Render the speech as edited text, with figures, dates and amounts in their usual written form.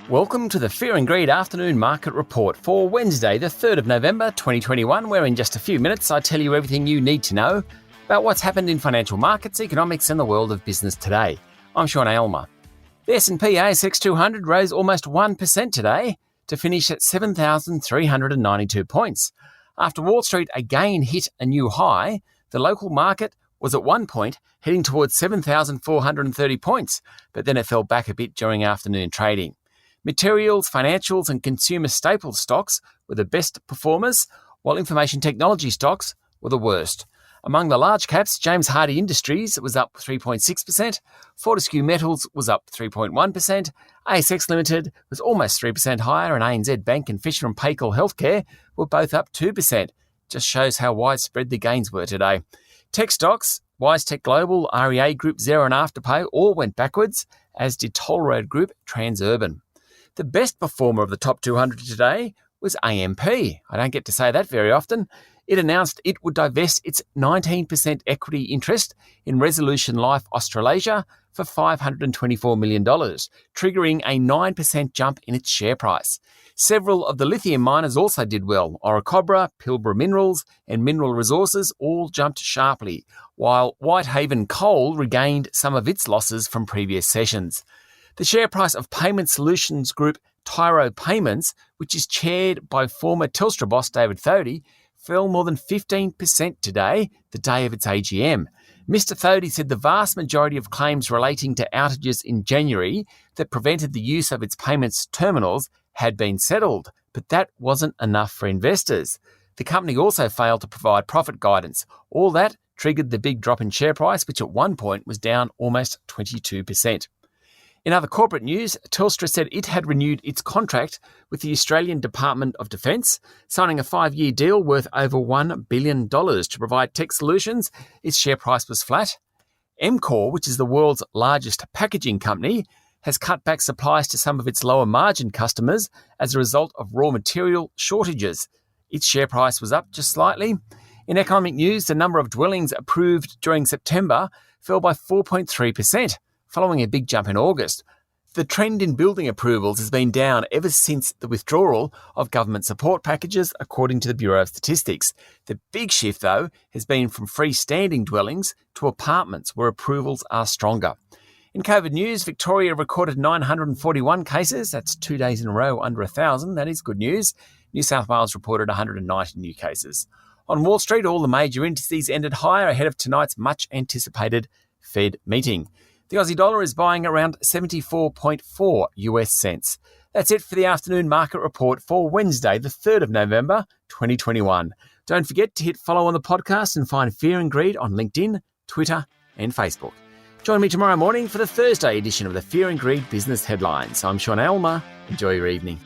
Welcome to the Fear and Greed Afternoon Market Report for Wednesday, the 3rd of November 2021, where in just a few minutes I tell you everything you need to know about what's happened in financial markets, economics and the world of business today. I'm Sean Aylmer. The S&P ASX 200 rose almost 1% today to finish at 7,392 points. After Wall Street again hit a new high, the local market was at one point heading towards 7,430 points, but then it fell back a bit during afternoon trading. Materials, financials and consumer staples stocks were the best performers, while information technology stocks were the worst. Among the large caps, James Hardie Industries was up 3.6%, Fortescue Metals was up 3.1%, ASX Limited was almost 3% higher, and ANZ Bank and Fisher & Paykel Healthcare were both up 2%. Just shows how widespread the gains were today. Tech stocks, WiseTech Global, REA Group, Xero and Afterpay all went backwards, as did Toll Road Group, Transurban. The best performer of the top 200 today was AMP. I don't get to say that very often. It announced it would divest its 19% equity interest in Resolution Life Australasia for $524 million, triggering a 9% jump in its share price. Several of the lithium miners also did well. Orocobre, Pilbara Minerals and Mineral Resources all jumped sharply, while Whitehaven Coal regained some of its losses from previous sessions. The share price of payment solutions group Tyro Payments, which is chaired by former Telstra boss David Thodey, fell more than 15% today, the day of its AGM. Mr. Thodey said the vast majority of claims relating to outages in January that prevented the use of its payments terminals had been settled, but that wasn't enough for investors. The company also failed to provide profit guidance. All that triggered the big drop in share price, which at one point was down almost 22%. In other corporate news, Telstra said it had renewed its contract with the Australian Department of Defence, signing a 5-year deal worth over $1 billion to provide tech solutions. Its share price was flat. Emcor, which is the world's largest packaging company, has cut back supplies to some of its lower margin customers as a result of raw material shortages. Its share price was up just slightly. In economic news, the number of dwellings approved during September fell by 4.3%. Following a big jump in August. The trend in building approvals has been down ever since the withdrawal of government support packages, according to the Bureau of Statistics. The big shift, though, has been from freestanding dwellings to apartments where approvals are stronger. In COVID news, Victoria recorded 941 cases. That's 2 days in a row under 1,000. That is good news. New South Wales reported 190 new cases. On Wall Street, all the major indices ended higher ahead of tonight's much-anticipated Fed meeting. The Aussie dollar is buying around 74.4 US cents. That's it for the afternoon market report for Wednesday, the 3rd of November, 2021. Don't forget to hit follow on the podcast and find Fear and Greed on LinkedIn, Twitter and Facebook. Join me tomorrow morning for the Thursday edition of the Fear and Greed Business Headlines. I'm Sean Aylmer. Enjoy your evening.